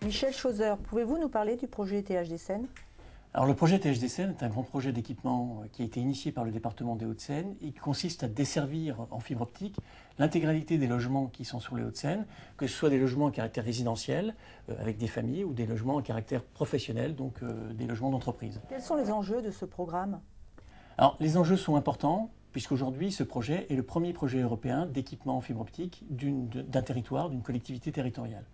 Michel Chauzer, pouvez-vous nous parler du projet TH des Seines? Alors le projet TH des Seines est un grand projet d'équipement qui a été initié par le département des Hauts-de-Seine et qui consiste à desservir en fibre optique l'intégralité des logements qui sont sur les Hauts-de-Seine, que ce soit des logements à caractère résidentiel avec des familles ou des logements à caractère professionnel, donc des logements d'entreprise. Quels sont les enjeux de ce programme? Alors les enjeux sont importants puisqu'aujourd'hui ce projet est le premier projet européen d'équipement en fibre optique d'un territoire, d'une collectivité territoriale.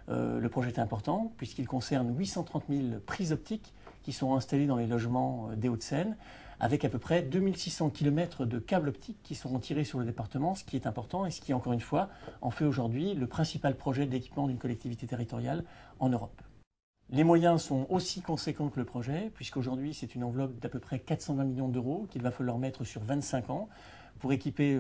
Le projet est important puisqu'il concerne 830 000 prises optiques qui sont installées dans les logements des Hauts-de-Seine, avec à peu près 2600 km de câbles optiques qui seront tirés sur le département, ce qui est important et ce qui, encore une fois, en fait aujourd'hui le principal projet d'équipement d'une collectivité territoriale en Europe. Les moyens sont aussi conséquents que le projet, puisqu'aujourd'hui c'est une enveloppe d'à peu près 420 millions d'euros qu'il va falloir mettre sur 25 ans pour équiper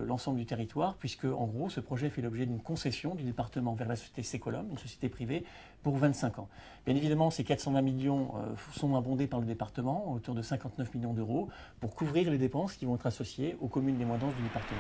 l'ensemble du territoire, puisque en gros ce projet fait l'objet d'une concession du département vers la société Secolom, une société privée, pour 25 ans. Bien évidemment, ces 420 millions sont abondés par le département, à hauteur de 59 millions d'euros, pour couvrir les dépenses qui vont être associées aux communes les moins denses du département.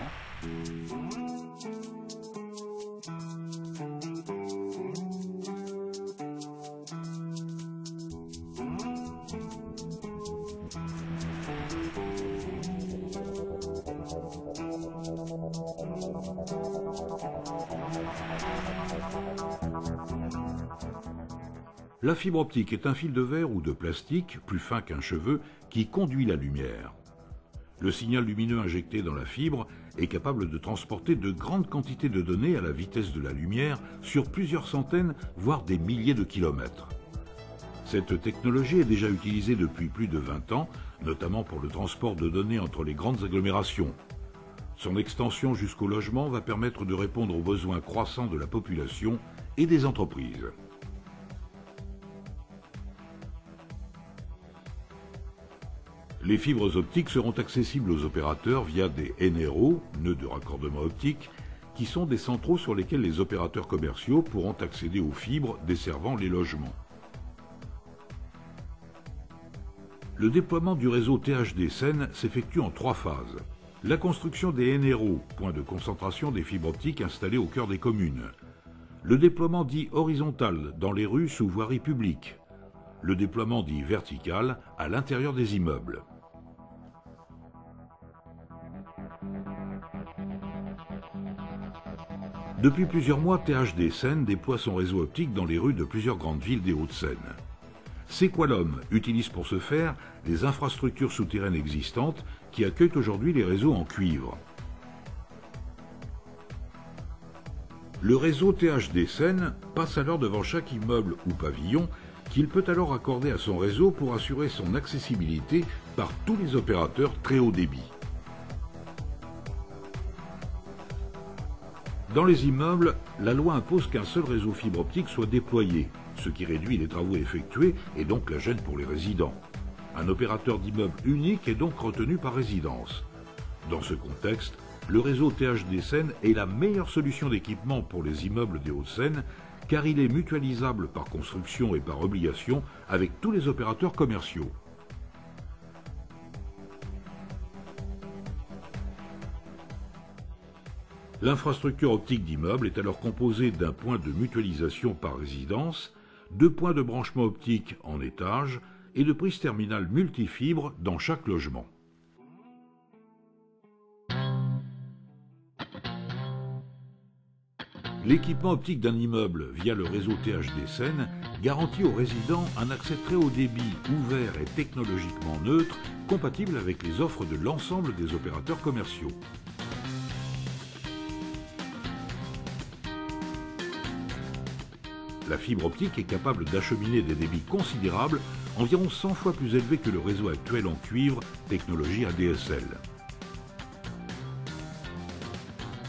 La fibre optique est un fil de verre ou de plastique, plus fin qu'un cheveu, qui conduit la lumière. Le signal lumineux injecté dans la fibre est capable de transporter de grandes quantités de données à la vitesse de la lumière sur plusieurs centaines, voire des milliers de kilomètres. Cette technologie est déjà utilisée depuis plus de 20 ans, notamment pour le transport de données entre les grandes agglomérations. Son extension jusqu'au logement va permettre de répondre aux besoins croissants de la population et des entreprises. Les fibres optiques seront accessibles aux opérateurs via des NRO, nœuds de raccordement optique, qui sont des centraux sur lesquels les opérateurs commerciaux pourront accéder aux fibres desservant les logements. Le déploiement du réseau TH des Seines s'effectue en 3 phases. La construction des NRO, points de concentration des fibres optiques installées au cœur des communes. Le déploiement dit horizontal dans les rues sous voirie publique. Le déploiement dit vertical à l'intérieur des immeubles. Depuis plusieurs mois, TH des Seines déploie son réseau optique dans les rues de plusieurs grandes villes des Hauts-de-Seine. Sequalom utilise pour ce faire les infrastructures souterraines existantes qui accueillent aujourd'hui les réseaux en cuivre. Le réseau TH des Seines passe alors devant chaque immeuble ou pavillon qu'il peut alors accorder à son réseau pour assurer son accessibilité par tous les opérateurs très haut débit. Dans les immeubles, la loi impose qu'un seul réseau fibre optique soit déployé, ce qui réduit les travaux effectués et donc la gêne pour les résidents. Un opérateur d'immeuble unique est donc retenu par résidence. Dans ce contexte, le réseau TH des Seines est la meilleure solution d'équipement pour les immeubles des Hauts-de-Seine, car il est mutualisable par construction et par obligation avec tous les opérateurs commerciaux. L'infrastructure optique d'immeuble est alors composée d'un point de mutualisation par résidence, 2 points de branchement optique en étage et de prises terminales multifibres dans chaque logement. L'équipement optique d'un immeuble via le réseau TH des Seines garantit aux résidents un accès très haut débit, ouvert et technologiquement neutre, compatible avec les offres de l'ensemble des opérateurs commerciaux. La fibre optique est capable d'acheminer des débits considérables, environ 100 fois plus élevés que le réseau actuel en cuivre, technologie ADSL.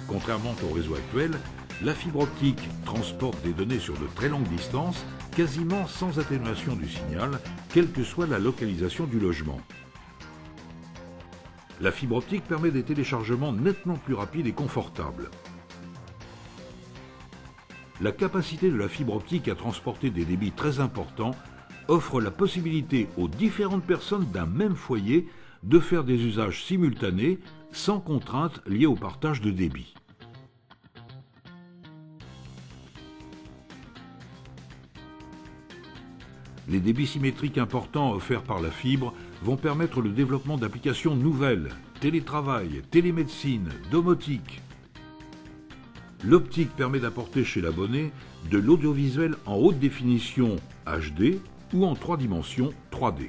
Contrairement au réseau actuel, la fibre optique transporte des données sur de très longues distances, quasiment sans atténuation du signal, quelle que soit la localisation du logement. La fibre optique permet des téléchargements nettement plus rapides et confortables. La capacité de la fibre optique à transporter des débits très importants offre la possibilité aux différentes personnes d'un même foyer de faire des usages simultanés sans contraintes liées au partage de débit. Les débits symétriques importants offerts par la fibre vont permettre le développement d'applications nouvelles, télétravail, télémédecine, domotique. L'optique permet d'apporter chez l'abonné de l'audiovisuel en haute définition HD ou en 3 dimensions 3D.